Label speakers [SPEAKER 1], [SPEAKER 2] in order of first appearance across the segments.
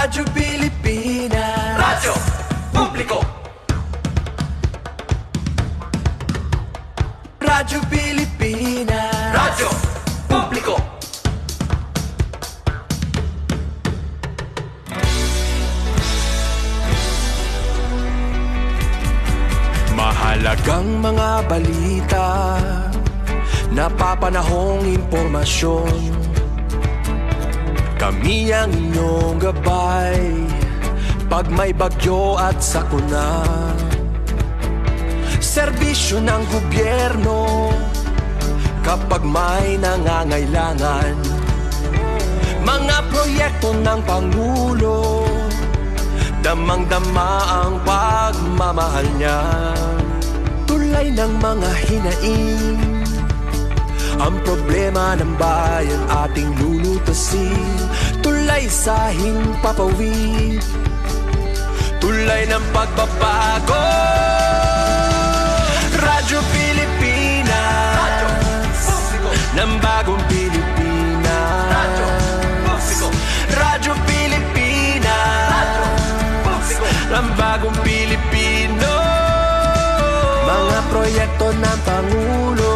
[SPEAKER 1] Radyo Pilipinas, Radyo Publiko. Radyo Pilipinas, Radyo Publiko. Mahalagang mga balita, napapanahong impormasyon. Kami ang inyong gabay pag may bagyo at sakuna. Serbisyo ng gobyerno kapag may nangangailangan. Mga proyekto ng Pangulo, damang-dama ang pagmamahal niya. Tulay ng mga hinaing, ang problema ng bayan ating lulutasin. Tulay sa himpapawid, tulay ng pagbabago. Radyo Pilipinas, Radyo Publiko. Ng bagong Pilipinas, Radyo Publiko. Radyo Pilipinas, Radyo Publiko. Ng bagong Pilipino. Mga proyekto ng Pangulo,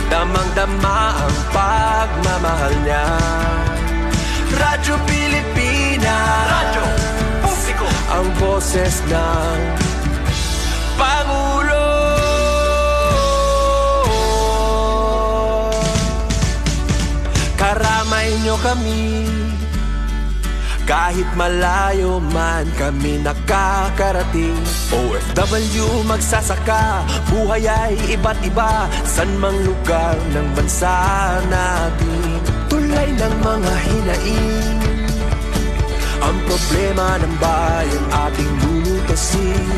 [SPEAKER 1] damang-dama ang pagmamahal niya. Radyo Pilipinas, Radyo Publiko. Ang boses ng Pangulo. Karamay nyo kami, kahit malayo man kami nakakarating. OFW magsasaka, buhay ay iba't iba, san mang lugar ng bansa natin. Tulay ng mga hinaing, ang problema ng bayan ating lulutasin.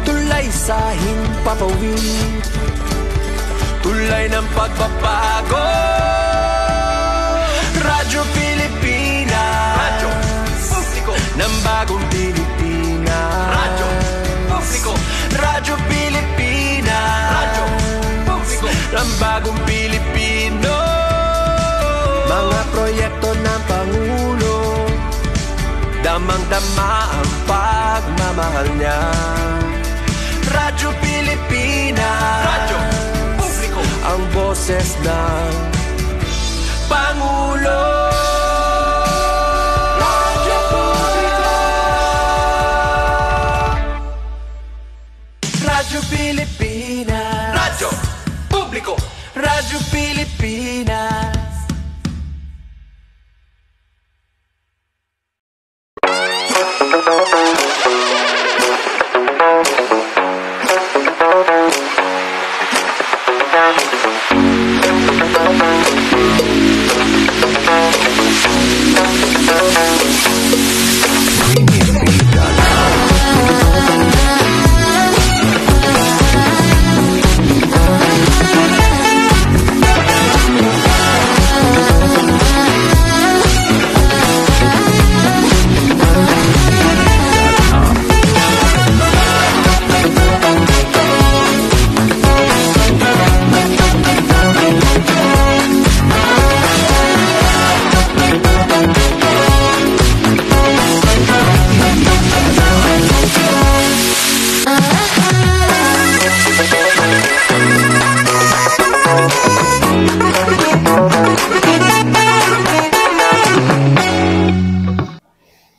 [SPEAKER 1] Tulay sa himpapawid, tulay ng pagbabago. Radyo Pilipinas, Radyo Publiko. Ng bagong Pilipinas, Radyo Publiko. Radyo Pilipinas, Radyo Publiko. Ng bagong Pilipino. Mga proyekto ng Pangulo, damang-dama ang pagmamahal niya. Radyo Pilipinas, Radyo Publiko. Ang boses ng Pangulo. Radyo Publiko. Radyo Pilipinas, Radyo Publiko. Radyo Pilipinas.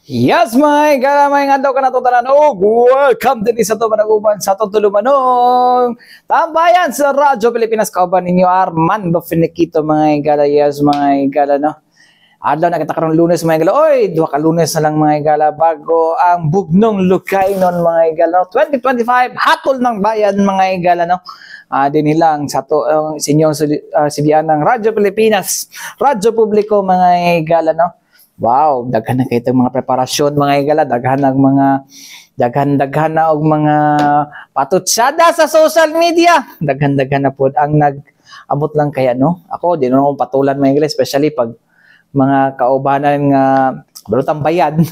[SPEAKER 2] Yes, my galamay nga daw ka natutanan. Oh, welcome din sa ito managuban sa tutulumanong tambayan sa Radyo Pilipinas. Kauban ninyo Armando Finiquito, mga igala. Yes, mga igala, no? Adlaw na kita karong Lunes, mga igala. Oy, 2 ka Lunes na lang, mga igala, bago ang bugnong lukay nun, mga igala. 2025, hatol ng bayan, mga igala, no? Din nilang sa to, sinyong sibiyan ng Radyo Pilipinas, Radyo Publiko, mga igala, no? Wow, daghan na kayo itong mga preparasyon, mga igala, daghan na og mga patutsada sa social media. Daghan na po ang nag-amot lang kaya, no? Ako, di na akong patulan, mga igala, especially pag mga kaubanan nga balutang bayad,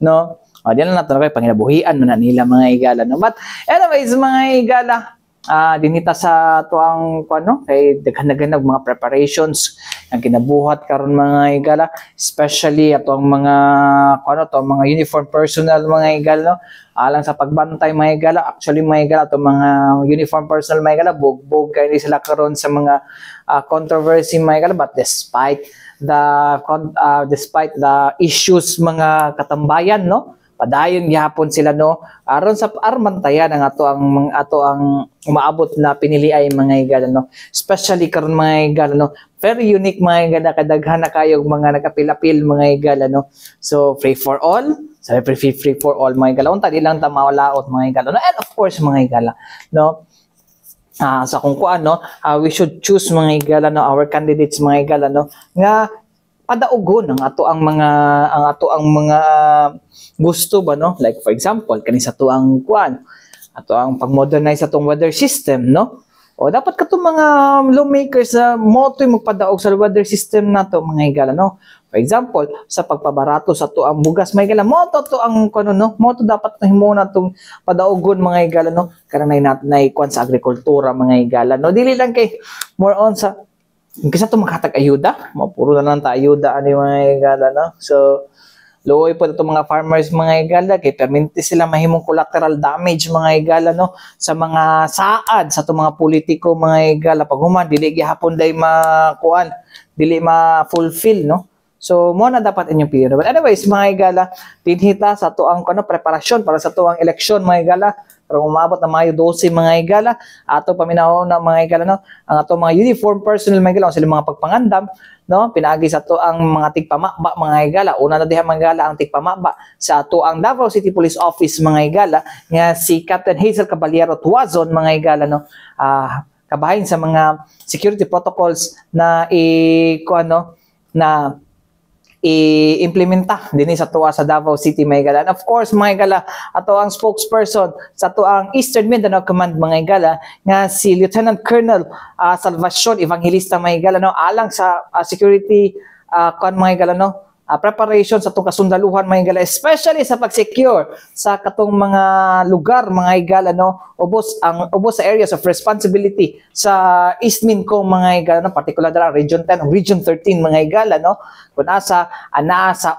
[SPEAKER 2] no? Diyan lang natin kayo, panginabuhian man na nila, mga igala, no? But anyways, mga igala, dinita sa tuang kuno kay daghan-daghan mga preparations ang kinabuhat karon mga higala, especially ato ang mga kuno to mga uniform personnel mga higala, alang sa pagbantay mga higala. Actually mga higala ato mga uniform personnel mga higala bugbog kay sila karon sa mga controversy mga higala, but despite the issues mga katambayan, no, padayon gyapon sila, no, aron sa armantayan ang ato ang umaabot na pinili ay mga higala, no, especially karon mga higala, no, very unique mga higala, kadaghan na kayo mga nagapilapil mga higala, no, so free for all, free for all mga higala, unta di lang ta mawalaot mga higala, no, and of course mga higala, no, sa kung kuan, no, we should choose mga higala, no, our candidates mga higala, no, nga padaugon ang ato ang mga gusto ba, no, like for example kani sa tuang kuan ato ang pag-modernize atong weather system, no, o dapat katong mga lawmakers motoy magpadaog sa weather system nato mga higala, no. For example sa pagpabarato sa tuang bugas mga higala, moto to ang kuno, no, moto dapat nahimo natong padaugon mga higala, no, kanang nay kuan sa agrikultura mga higala, no, dili lang kay more on sa kasi ito makatag ayuda, puro na lang ta ayuda ani mga higala, no. So luoy po itong mga farmers mga higala kay perminti sila mahimong collateral damage mga higala, no, sa mga saad sa itong mga politiko mga higala, pag human dili gihapon day makuan, dili ma-fulfill, no. So mo na dapat inyong pilihan. But anyways mga higala, tinhita sa tuang preparasyon para sa tuang eleksyon mga higala, pero umabot na Mayo 12 mga higala, ato paminaw na mga higala, no, ang ato mga uniform personnel mga higala, sila mga pagpangandam, no, pinaagi sa to ang mga tigpamaba mga higala. Una na diha mga higala ang tigpamaba sa ato ang Davao City Police Office mga higala nga si Captain Hazel Caballero Tuazon mga higala, no, kabahin sa mga security protocols na i-implementa din sa tuwa sa Davao City mga higala. And of course mga higala, ato ang spokesperson sa tuang Eastern Mindanao Command mga higala nga si Lieutenant Colonel Salvacion Evangelista mga higala, no, alang sa security mga higala, no, preparation sa itong kasundaluhan mga higala, especially sa pag-secure sa katong mga lugar mga higala, no, ubos sa areas of responsibility sa East Mincom mga higala, no, particular na Region 10 o Region 13 mga higala, no, kung nasa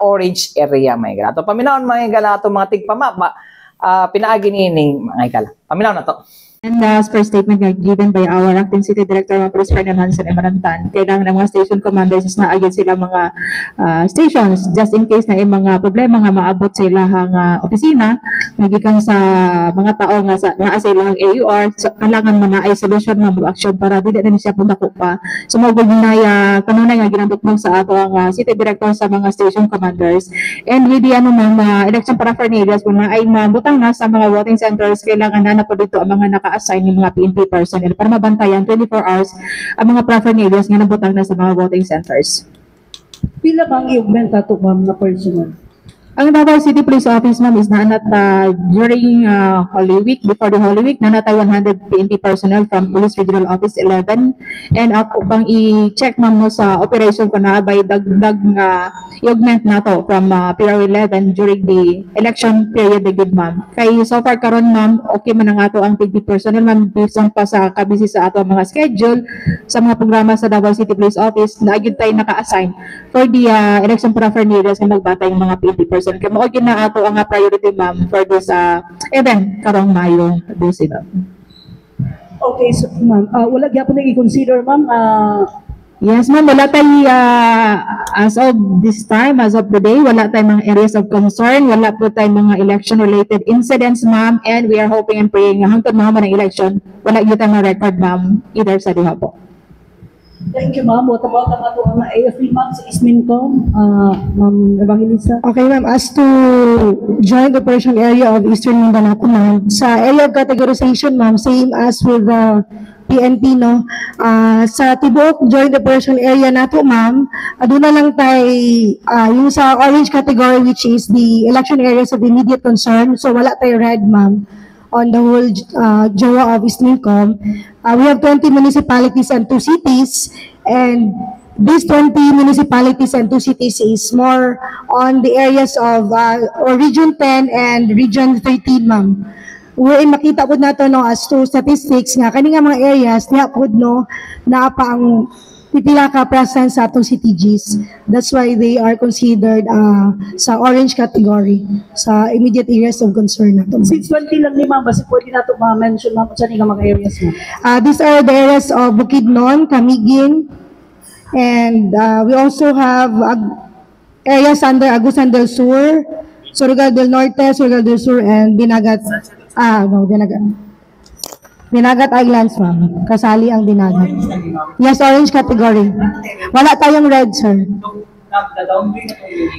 [SPEAKER 2] orange area mga higala. Ato paminawon mga higala ato mga tigpamaba, pinaagi ni mga higala. Paminaw na to.
[SPEAKER 3] And as per statement given by our Acting City Director, Bruce Ferdinand Hansen Emarantan, kailangan ng mga station commanders na agad sila mga stations just in case na mga problema nga maabot sa ilang opisina, magikan sa mga tao nga sa ilang AUR, so, kailangan manaay solusyon nga mga action para dili na siya pundako pa. So magugol na kanunay nga ginambot sa ato ang City Director sa mga station commanders. And with the mga election paraphernalias kung ay mabutang na sa mga voting centers, kailangan na po dito ang mga assign ng mga PNP personnel para mabantayan 24 hours ang mga paraphernalias nga nabutang na sa mga voting centers.
[SPEAKER 4] Pila bang i-augment ato ma'am na personnel?
[SPEAKER 3] Ang Davao City Police Office ma'am is naanat during Holy Week, before the Holy Week, naanat 100 PNP personnel from Police Regional Office 11. And ako bang i-check ma'am mo sa operation ko na by dagdag i-augment na to from Pilar 11 during the election period na good ma'am. Kay so far karon ma'am, okay man ang ato ang PNP personnel ma'am, bisang pa sa kabisi sa ato mga schedule sa mga programa sa Davao City Police Office na agad tayo naka-assign for the election paraphernalias na magbatay ng mga PNP personnel. Kaya mo na ato ang priority ma'am for this event karong Mayo 12 ma'am.
[SPEAKER 4] Okay, so ma'am, wala gyapon i-consider ma'am
[SPEAKER 3] Yes, ma'am. Wala tayo, as of this time, as of today, wala tayong mga areas of concern. Wala po tayong mga election-related incidents, ma'am. And we are hoping and praying na hangtod mga ng election, wala yun tayong record, ma'am, either sa diha po.
[SPEAKER 4] Thank you, ma'am. What about ang ato ang AFP, ma'am, sa Ismincom, ma'am Evangelista?
[SPEAKER 5] Okay, ma'am. As to joint operation area of Eastern Mindanao, ma'am, sa area of categorization, ma'am, same as with the PNP, no? Sa Tibok joint operation area na po, ma'am, doon na lang tayo yung sa orange category, which is the election areas of immediate concern. So wala tayo red, ma'am, on the whole JOA of East Mincom. We have 20 municipalities and 2 cities, and these 20 municipalities and 2 cities is more on the areas of Region 10 and Region 13, ma'am. wherein makita po nato no as to statistics nga kani nga mga areas niya po no na pa ang pipila ka presence sa atong CTGs. That's why they are considered sa orange category sa immediate areas of concern nato.
[SPEAKER 4] Since 20 lang ni ma'am, basi pwede nato ma-mention ma'am sa nga mga areas mo.
[SPEAKER 5] These are the areas of Bukidnon, Camiguin, and we also have areas under Agusan del Sur, Surigao del Norte, Surigao del Sur, and Dinagat. Dinagat Islands, ma'am. Kasali ang Dinagat. Yes, orange category. Wala tayong red, sir.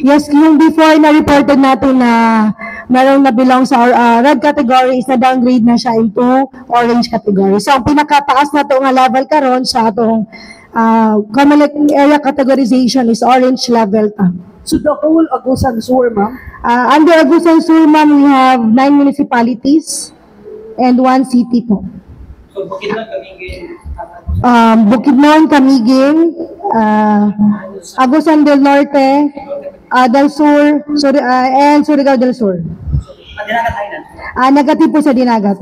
[SPEAKER 5] Yes, yung before na reported natin na merong nabilong sa red category is na downgrade na siya into orange category. So, ang pinakataas na ito nga level karon sa atong common area categorization is orange level.
[SPEAKER 4] So the whole Agusan Sur, ma'am?
[SPEAKER 5] Under Agusan Sur, ma'am, we have 9 municipalities and 1 city po.
[SPEAKER 2] So, Bukidnon, Camiguin,
[SPEAKER 5] Bukidnon, Camiguin, Agusan del Norte, del Sur, and Surigao del Sur.
[SPEAKER 2] Dinagat Island.
[SPEAKER 5] Negative po sa Dinagat.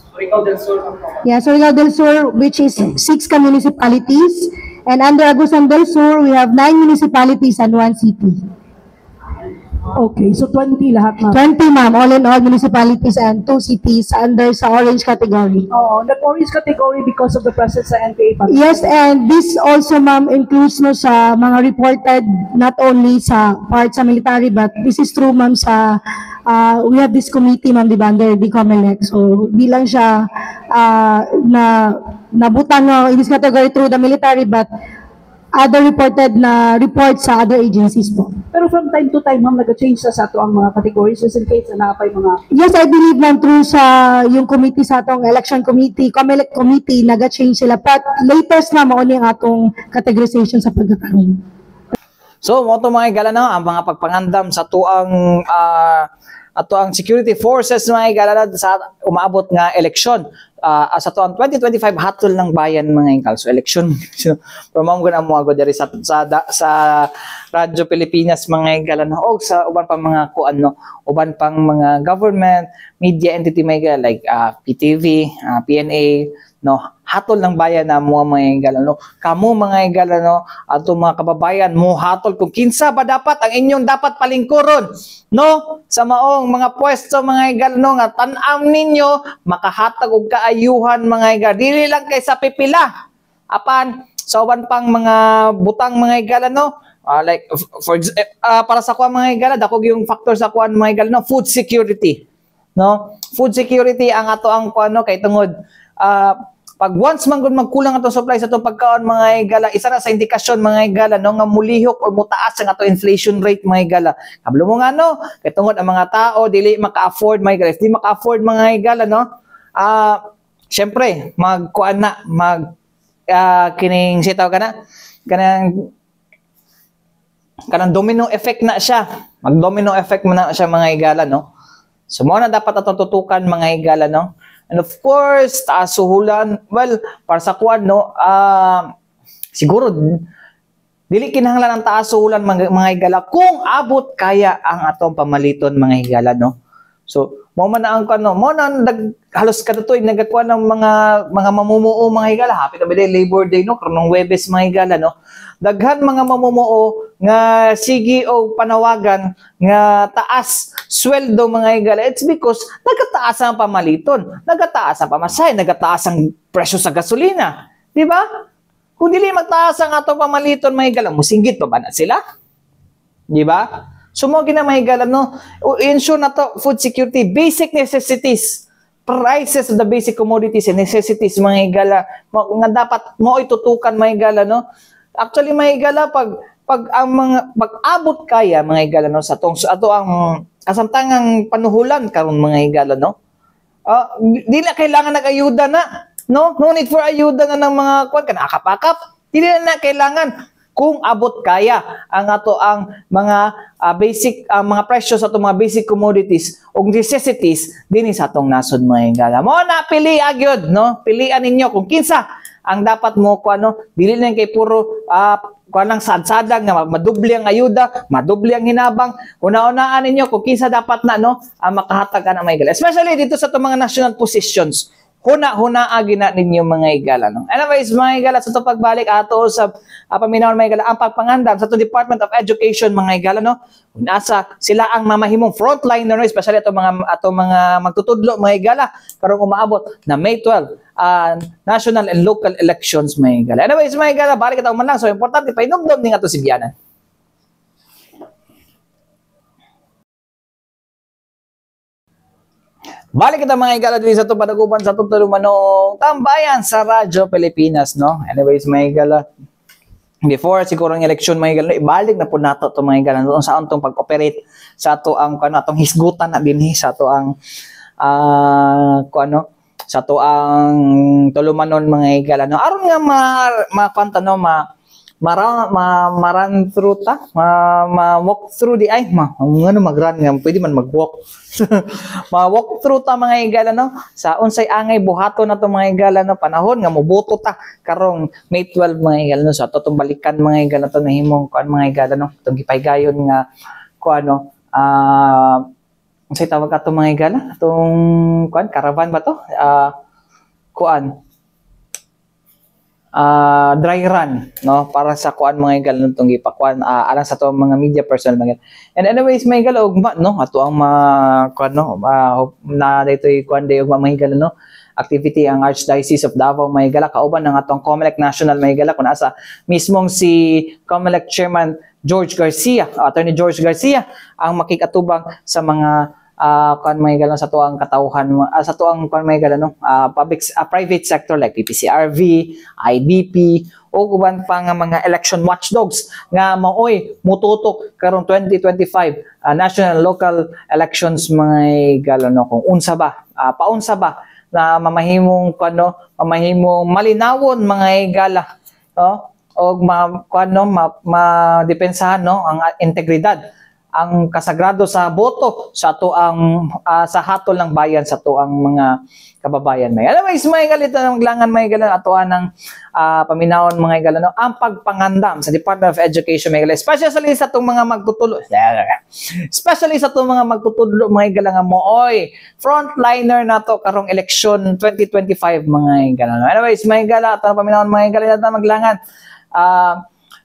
[SPEAKER 2] Surigao del Sur.
[SPEAKER 5] Yeah, Surigao del Sur, which is 6 municipalities. And under Agusan del Sur, we have 9 municipalities and 1 city.
[SPEAKER 4] Okay, so 20 lahat, ma'am.
[SPEAKER 5] 20, ma'am, all in all municipalities and 2 cities under sa orange category.
[SPEAKER 4] Oo, nag-orange category because of the presence sa NPA.
[SPEAKER 5] Yes, and this also, ma'am, includes no sa mga reported not only sa part sa military, but this is true, ma'am, sa we have this committee, ma'am, di ba, under the COMELEC. So, di lang siya nabutang in this category through the military, but other reported na reports sa other agencies po.
[SPEAKER 4] Pero from time to time, ma'am, nag-change sa ato ang mga categories just in case na napay mga...
[SPEAKER 5] Yes, I believe, ma'am, through sa yung committee sa atong election committee, COMELEC committee, nag-change sila. But latest, ma'am, mauni ang atong categorization sa pagkakaroon.
[SPEAKER 2] So, mo to mga igala na, ang mga pagpangandam sa tuang security forces mga igala na sa umaabot nga eleksyon. Sa tuang 2025 hatol ng bayan mga ingkal. So, eleksyon. Pero ko na mga dari sa Radyo Pilipinas mga igala na o sa uban pang mga uban pang mga government, media entity mga igala like PTV, PNA, no, hatol ng bayan na mga igala, no. Kamo mga igala, no, ato mga kababayan mo hatol kung kinsa ba dapat ang inyong dapat palingkuron, no, sa maong mga pwesto mga igala, no, nga tan-am ninyo makahatag og kaayuhan mga igala, dili lang kay sa pipila apan sa uban pang mga butang mga igala, no. Like para sa kuan mga igala, dako yung factor sa kuan mga igala, no, food security, no. Food security ang ato ang kuan, no, kay tungod pag once man gud magkulang ato supply sa atong pagkaon mga igala, isa na sa indikasyon mga igala, no, nga mulihok o mutaas ang ato inflation rate mga igala. Kablo mo nga, no, kay tungod ang mga tao dili maka-afford mga igala, dili maka-afford mga igala, no. Syempre magkuan na kining sitaw kanang domino effect na siya. Mag-domino effect man na siya mga igala, no. So mo na dapat atong tutukan mga igala, no. And of course, taasuhulan, well, para sa kuan, no, siguro, dili kinahanglan ang taasuhulan mga igala kung abot kaya ang atong pamaliton mga igala, no. So, mo man ang kuan, no, mo na halos kadatoy nagakuan ng mga mamumuo mga igala, happy na ba day Labor Day, no, karong Huwebes mga igala, no. Daghan mga mamumuo nga sige o panawagan nga taas sweldo mga igala. It's because nagataas ang pamaliton, nagataas ang pamasahe, nagataas ang presyo sa gasolina, di ba? Kung dili magtaas ang atong pamaliton mga igala, musinggit pa ba na sila? Di ba? So mo gina mga igala, no, ensure na to food security, basic necessities, prices of the basic commodities and necessities mga igala, nga dapat mo itutukan mga igala, no. Actually mga igala, pag abot kaya mga igala, no, sa ato ang kasamtangang panuhulan karon mga igala, no. Di na kailangan nag-ayuda na, no? No need for ayuda na ng mga kuan kan akap-akap. Di na kailangan kung abot kaya ang ato ang mga basic mga presyo sa atong mga basic commodities ug necessities dinhi sa atong nasod mga igala. Mo na pili agyod, no? Pilian ninyo kung kinsa ang dapat mo ko dili lang kay puro kuan lang sadsadag nga madubli ang ayuda, madubli ang hinabang. Una-unaan ninyo kung kinsa dapat na makahatag na mga higala. Especially dito sa mga national positions. Huna-agi na ninyo mga higala. Anyways, mga higala, sa pagbalik ato sa paminawon mga higala, ang pagpangandam sa Department of Education mga higala, nasa sila ang mamahimong frontliner, especially ato mga magtutudlo mga higala, karong umaabot na May 12, national and local elections mga higala. Anyways, mga higala, balik ito man lang. So, importante, painumdum din ato si Bianan. Balik kita mga higala dito sa ito panaguban sa ito talumanong tambayan sa Radyo Pilipinas, no? Anyways, mga higala, before siguro ang eleksyon mga higala, ibalik na po nato ito mga higala doon sa itong pag-operate sa ito ang atong hisgutan na din sa ito ang sa ito ang tulumanon mga higala, no? Aron nga makanta, no? Maran through ta, walk through di ay magran nga pwede man mag-walk. Ma-walk through ta mga higala, no? Sa unsay angay buhaton na to mga higala, no? Panahon nga moboto ta karong May 12 mga higala, no? So atong balikan mga higala to nahimong kuan mga higala, no? Itong gipaygayon nga kuan, unsay tawag ato mga higala? Atong kuan caravan ba to? Dry run, no, para sa kuan mga higala nitong gipakuan alang sa to mga media personnel mga higala. And anyways mga higala, ugma, no, ato ang kuan, no, na daytoy kuan day ugma mga higala, no, activity ang Archdiocese of Davao mga higala, kauban ng atong COMELEC National mga higala, kun asa mismong si COMELEC Chairman George Garcia, Attorney George Garcia ang makikatubang sa mga kuan mga higala sa tuang katawhan, sa tuang kuan mga higala, no, private sector like PPCRV, IBP o uban pa nga mga election watchdogs nga maoy mututok karong 2025 national local elections mga higala, no, kung unsa ba paunsa ba na mamahimong kuno, mamahimong malinawon mga higala, o madepensahan, no, ang integridad, ang kasagrado sa boto sa ato ang sa hatol ng bayan sa ato ang mga kababayan may. Anyways, may galita ng maglangan may galan ato ang paminawon mga higala, no, ang pagpangandam sa Department of Education may higala, especially sa atong mga magtutudlo, especially sa atong mga magtutudlo mga higala nga mooy frontliner nato karong election 2025 mga higala, no. Anyways, may higala ato ang paminawon mga higala ato maglangan.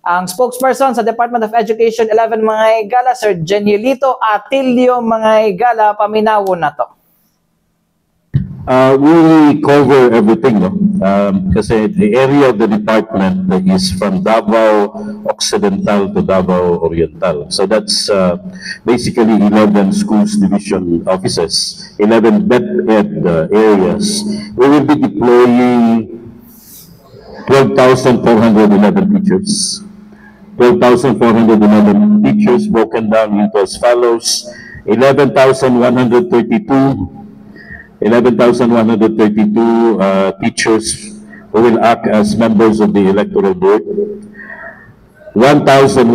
[SPEAKER 2] Ang spokesperson sa Department of Education 11 mga higala, Sir Genielito Atilio mga higala, paminawon na to.
[SPEAKER 6] We cover everything, no? Kasi the area of the department is from Davao Occidental to Davao Oriental. So that's basically 11 schools division offices, 11 BEP-Ed areas. We will be deploying 12,411 teachers. 12,411 teachers broken down into as follows: 11,132 teachers who will act as members of the electoral board, 1,136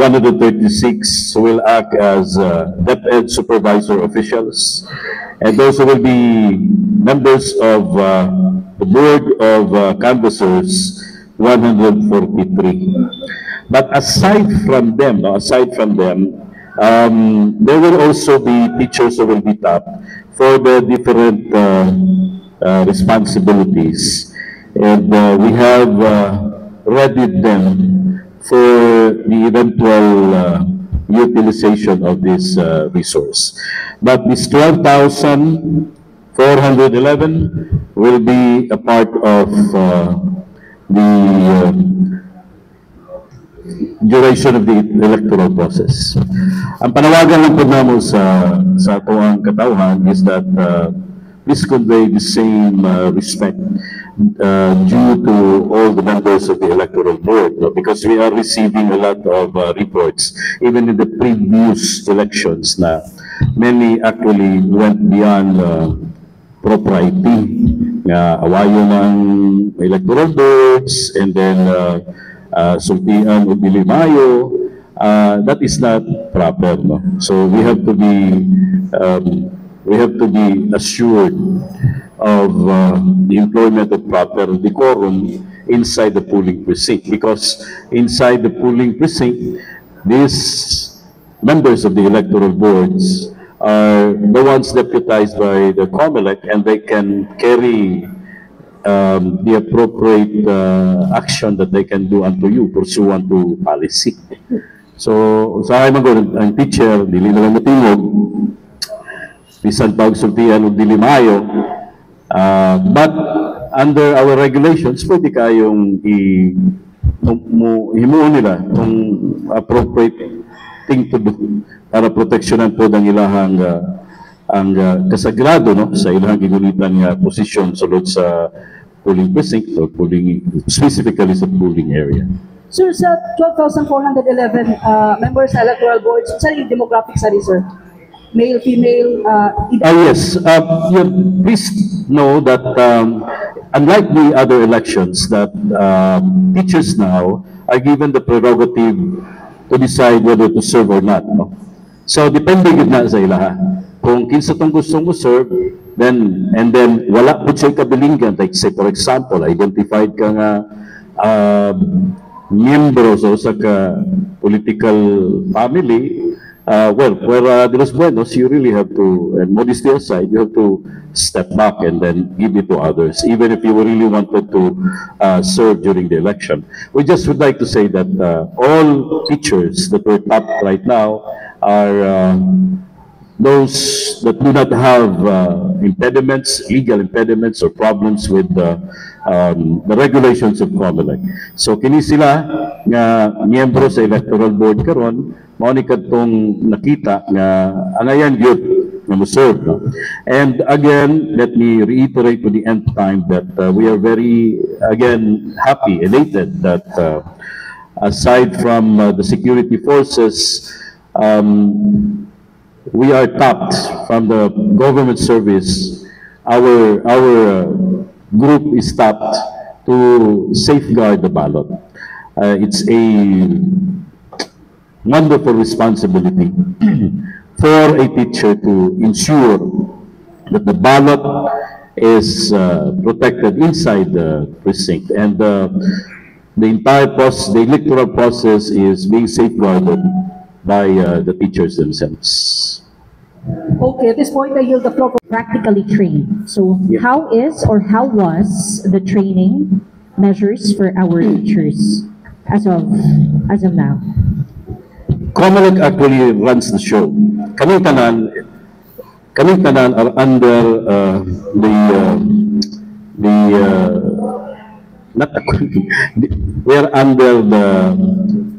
[SPEAKER 6] who will act as DepEd supervisor officials, and those who will be members of the board of canvassers, 143. But aside from them, there will also be teachers who will be tapped for the different responsibilities, and we have readied them for the eventual utilization of this resource. But this 12,411 will be a part of the duration of the electoral process. Ang panawagan lang po namin sa ating katawhan is that please convey the same respect due to all the members of the electoral board, because we are receiving a lot of reports even in the previous elections na many actually went beyond propriety, awayo ng electoral boards, and then sultian o bilimayo. That is not proper, no? So we have to be assured of the employment of proper decorum inside the polling precinct, because inside the polling precinct, these members of the electoral boards are the ones deputized by the COMELEC, and they can carry the appropriate action that they can do unto you pursuant to policy. So, sa akin ang teacher, dili na lang matingog, bisan pagsultihan o dili maayo, but under our regulations, pwede kayong himuon nila kung appropriate thing to do para proteksyonan po ang ilahang ang kasagrado no sa ilahang gigulitan nga posisyon sulod sa polling precinct or polling specifically sa polling area.
[SPEAKER 4] Sir, sa 12,411 members sa electoral boards, sa yung demographic study, sir? Male, female,
[SPEAKER 6] yes. Please know that unlike the other elections, that teachers now are given the prerogative to decide whether to serve or not. No? So, depende yun na sa ilaha. Kung kinsa tong gustong mo serve, then wala po siya kabilinggan. Like say, for example, identified ka nga miyembro sa political family, well, where de los buenos, you really have to, and modesty aside, you have to step back and then give it to others, even if you really wanted to serve during the election. We just would like to say that all teachers that were tapped right now are those that do not have impediments, legal impediments or problems with the regulations of COMELEC. So kini sila nga miyembro sa electoral board karon, mao ni kadtong nakita nga angayan gyud nga mo-serve. No? And again, let me reiterate to the end time that we are very again happy, elated that aside from the security forces, we are tapped from the government service. Our group is tapped to safeguard the ballot. It's a wonderful responsibility for a teacher to ensure that the ballot is protected inside the precinct, and the entire process, the electoral process, is being safeguarded by the teachers themselves.
[SPEAKER 4] Okay, at this point, I yield the floor.
[SPEAKER 7] Practically trained. So
[SPEAKER 6] Yeah.
[SPEAKER 7] how was the training measures for our teachers as of now?
[SPEAKER 6] COMELEC actually runs the show. Kaming tanan are under we are under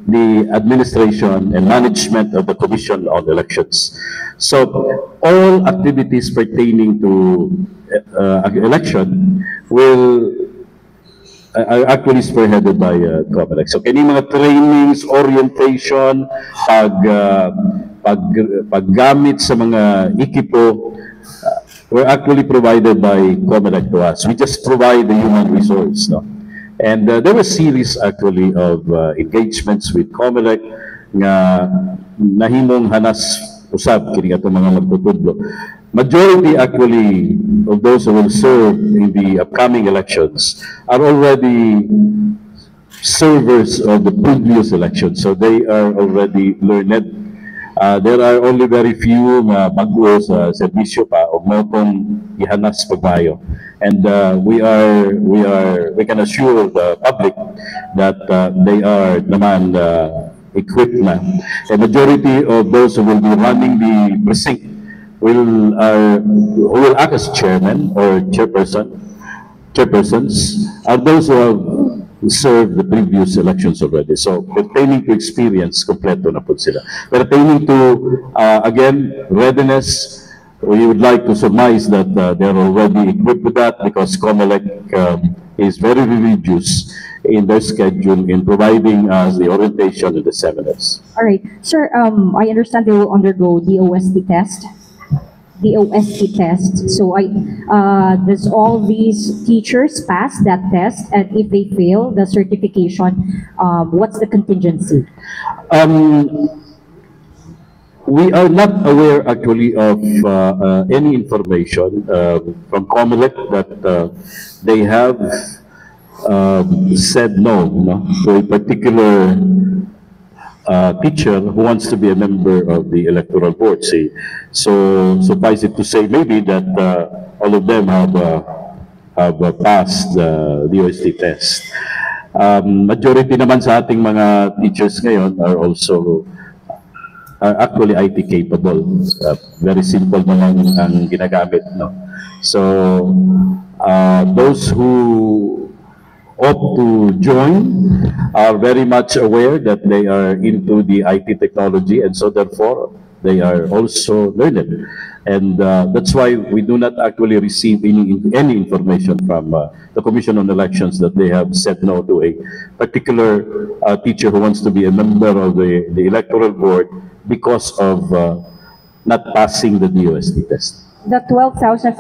[SPEAKER 6] the administration and management of the Commission on Elections. So all activities pertaining to election are actually spearheaded by COMELEC. So kini mga trainings, orientation, paggamit sa mga ekipo were actually provided by COMELEC to us. We just provide the human resource, no? And there were a series actually of engagements with COMELEC nga nahimong hanas usab kini ato mga magtutudlo. Majority actually of those who will serve in the upcoming elections are already servers of the previous elections, so they are already learned. There are only very few bago sa serbisyo pa o motong ihanas pagbayo. And we can assure the public that they are naman equipped na. A majority of those who will be running the precinct who will act as chairman or chairpersons are those who have served the previous elections already. So pertaining to experience, kompleto na po sila. Pertaining to, again, readiness, we would like to surmise that they're already equipped with that because COMELEC is very religious in their schedule in providing us the orientation and the seminars.
[SPEAKER 7] All right, sir. I understand they will undergo the OST test. So, does all these teachers pass that test? And if they fail the certification, what's the contingency?
[SPEAKER 6] We are not aware actually of any information from COMELEC that they have said no, to a particular teacher who wants to be a member of the electoral board. See, so suffice it to say maybe that all of them have passed the OST test. Majority naman sa ating mga teachers ngayon are actually IT capable. Very simple naman ang ginagamit, no? So those who opt to join are very much aware that they are into the IT technology, and so therefore they are also learned. And that's why we do not actually receive any information from the Commission on Elections that they have said no to a particular teacher who wants to be a member of the electoral board because of not passing the DOST test.
[SPEAKER 7] The 12,411,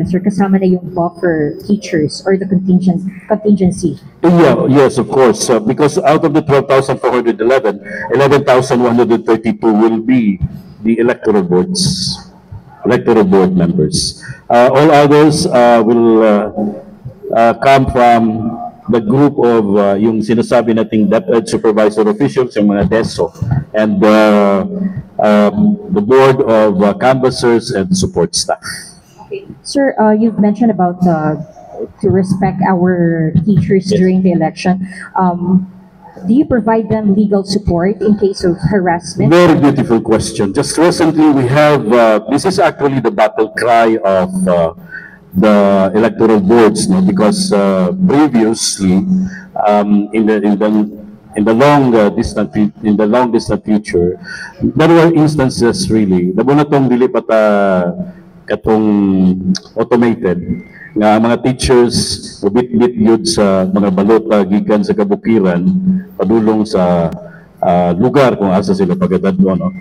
[SPEAKER 7] sir, kasama na yung buffer teachers or the contingency?
[SPEAKER 6] Yeah, yes, of course. Because out of the 12,411, 11,132 will be the electoral board members. All others will come from the group of yung sinasabi nating DepEd supervisor officials, yung mga DESO, and the board of canvassers and support staff.
[SPEAKER 7] Okay. Sir, you've mentioned about to respect our teachers during the election. Do you provide them legal support in case of harassment?
[SPEAKER 6] Very beautiful question. Just recently we have, this is actually the battle cry of the electoral boards, no? Because previously, in the long distant future, there were instances really. Dabo na tong dili pa ta katong automated nga mga teachers bit-bit yun sa mga balota gikan sa kabukiran padulong sa lugar kung asa sila pagadadto, no?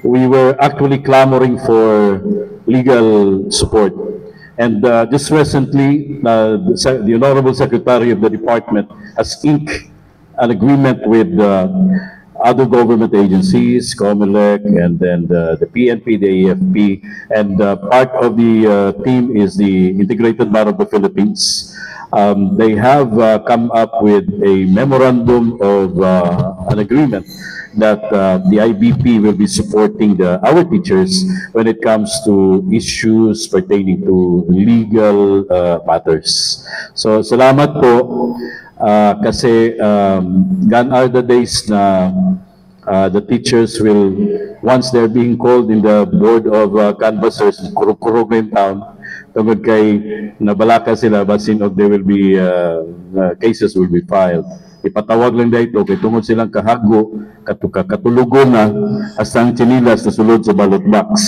[SPEAKER 6] We were actually clamoring for legal support, and just recently the Honorable Secretary of the Department has inked an agreement with other government agencies, COMELEC, and then the PNP, the AFP, and part of the team is the Integrated Bar of the Philippines. They have come up with a memorandum of an agreement that the IBP will be supporting our teachers when it comes to issues pertaining to legal matters. So salamat po. Kasi gone are the days na the teachers will, once they're being called in the board of canvassers, kurog in town, tungod kay nabalaka sila, basin of there will be cases will be filed. Ipatawag lang dito kay tungod silang kahago, katulugon na, hasta ang chinilas na sulod sa ballot box.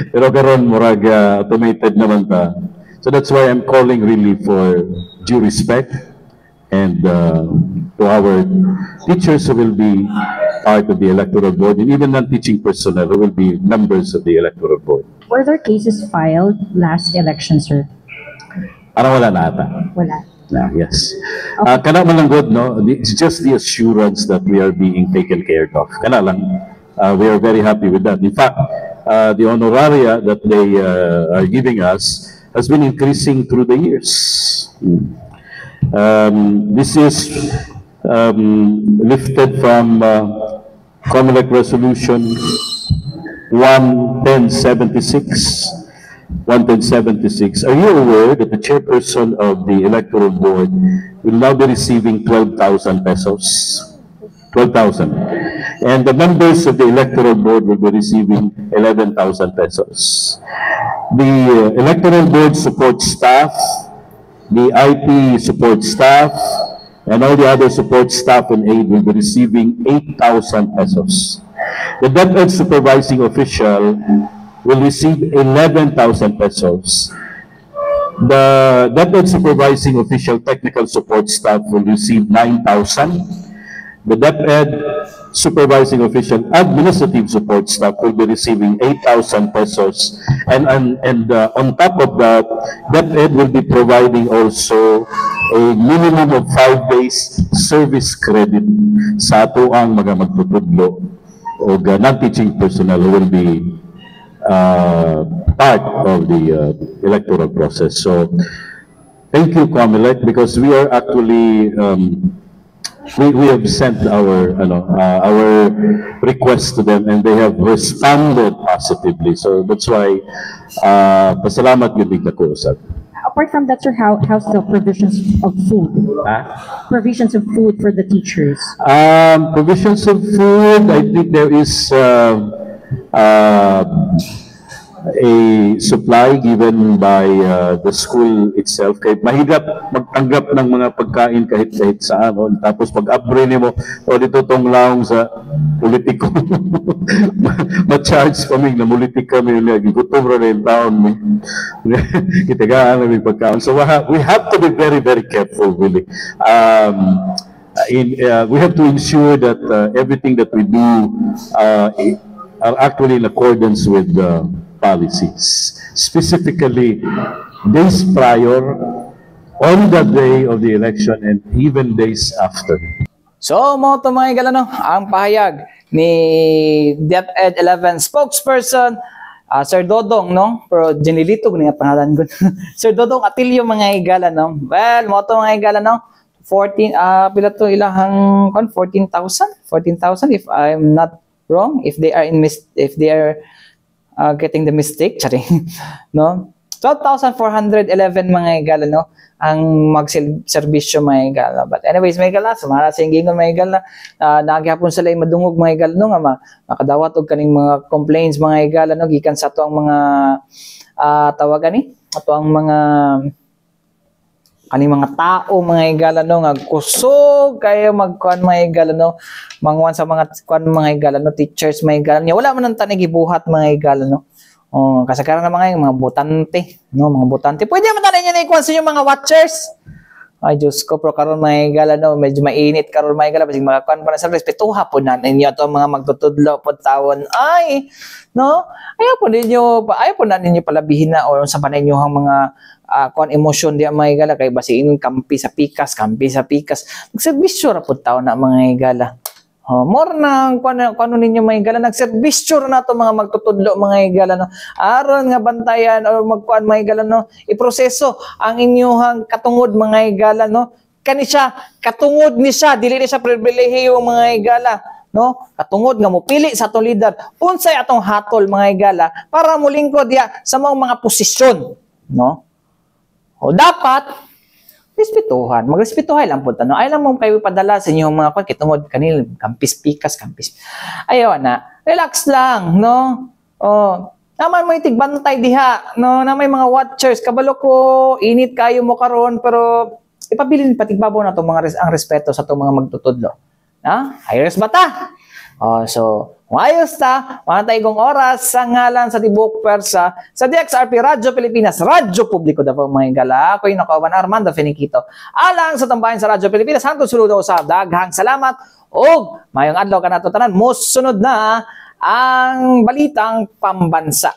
[SPEAKER 6] Pero karon murag automated naman ta. So that's why I'm calling really for due respect, and to our teachers who will be part of the electoral board, and even non-teaching personnel who will be members of the electoral board.
[SPEAKER 7] Were there cases filed last election, sir?
[SPEAKER 6] Parang wala na ata.
[SPEAKER 7] Wala.
[SPEAKER 6] Yes. Kana man lang good, no? It's just the assurance that we are being taken care of. Kana lang. We are very happy with that. In fact, the honoraria that they are giving us has been increasing through the years. This is lifted from COMELEC Resolution 11076. 11076. Are you aware that the chairperson of the electoral board will now be receiving 12,000 pesos? 12,000. And the members of the electoral board will be receiving 11,000 pesos. The electoral board support staff, the IT support staff, and all the other support staff and aid will be receiving 8,000 pesos. The DepEd supervising official will receive 11,000 pesos. The DepEd supervising official technical support staff will receive 9,000. The DepEd supervising official administrative support staff will be receiving 8,000 pesos. And on top of that, DepEd will be providing also a minimum of 5 days service credit sa ato ang mga magtutudlo o non-teaching personnel who will be part of the electoral process. So Thank you, Comelec, because we are actually we have sent our our request to them, and they have responded positively. So that's why pasalamat gyud big ko usab.
[SPEAKER 7] Apart from that, sir, how's the provisions of food? Provisions of food for the teachers.
[SPEAKER 6] Provisions of food, I think there is a supply given by the school itself. Kaya mahirap magtanggap ng mga pagkain kahit saan. Tapos pag-upgrade mo, o dito tong laong sa politiko. Ma-charge kami, namulitik kami, gutom rin yung taon. Kitagaan na may pagkain. So we have to be very, very careful, really. We have to ensure that everything that we do are actually in accordance with policies, specifically days prior, on the day of the election, and even days after.
[SPEAKER 2] So, mo to mga galano, ang pahayag ni DepEd 11 spokesperson, Sir Dodong, no? Pero ginilito ko niya pangalan ko. Sir Dodong Atilio mga igala, no? Well, mo to mga igala, no? 14, pila to ilahang 14,000 if I'm not wrong, if they are getting the mistake, no? 12,411 mga igala, no? Ang magserbisyo mga igala. But anyways, mga igala, sumara sa ingingon mga igala, naghihapon sila yung madungog mga igala, no? Nga makadawat og kaning mga complaints mga igala, no? Gikan sa ato ang mga tawagan ni, ato ang mga kaning mga tao mga igala, no? Nga kusog kayo magkuan mga igala, no? Mangwan sa mga kuan mga igala, no? Teachers mga igala niya, wala man ang tanig ibuhat mga igala, no? Kasagaran ng mga botante, no? Mga botante, pwede man tanin niya na ikuan sa inyo mga watchers. Ay Diyos ko, pero karon mga igala, no? Medyo mainit karon mga igala, basig makakuan pa na sa respetuha po na ninyo ito mga magtutudlo po tawon. Ay, no? Ayaw po na ninyo palabihin na o sa panay nyo ang mga kuan emosyon di mga igala, kay basiin kampi sa pikas. Nagserbisyo ra po tao na mga igala. More na kuano ninyo mga igala, nagserbisyo na to mga magtutudlo mga igala, no? Aron nga bantayan o magkuan mga igala, no? Iproseso ang inyong katungod mga igala, no? Kani siya, katungod ni siya, dili ni siya pribilehiyo mga igala, no? Katungod nga mopili sa atong leader, unsay atong hatol mga igala para mulingkod diya sa mga posisyon, no? O dapat respetuhan, magrespetuhay lang po no? Ay lang mo kayo padala sa inyong mga kwan kitungod kanil kampis pikas. Ayaw na, relax lang, no? Naman mo itigbantay diha, no? Na may mga watchers, kabalo ko init kayo mo karon, pero ipabilin patigbabaw na to mga ang respeto sa to mga magtutudlo. Na? Ayos ba ta? So ayos ta, mga taigong oras sa ngalan sa Tibuok Pwersa sa DXRP Radyo Pilipinas, Radyo Publiko Davao mga igala. Ako yung nakauban Armando Finiquito. Alang sa tambayan sa Radyo Pilipinas, hangtod sulod sa daghang salamat o mayong adlaw ka na to tanan. Musunod na ang balitang pambansa.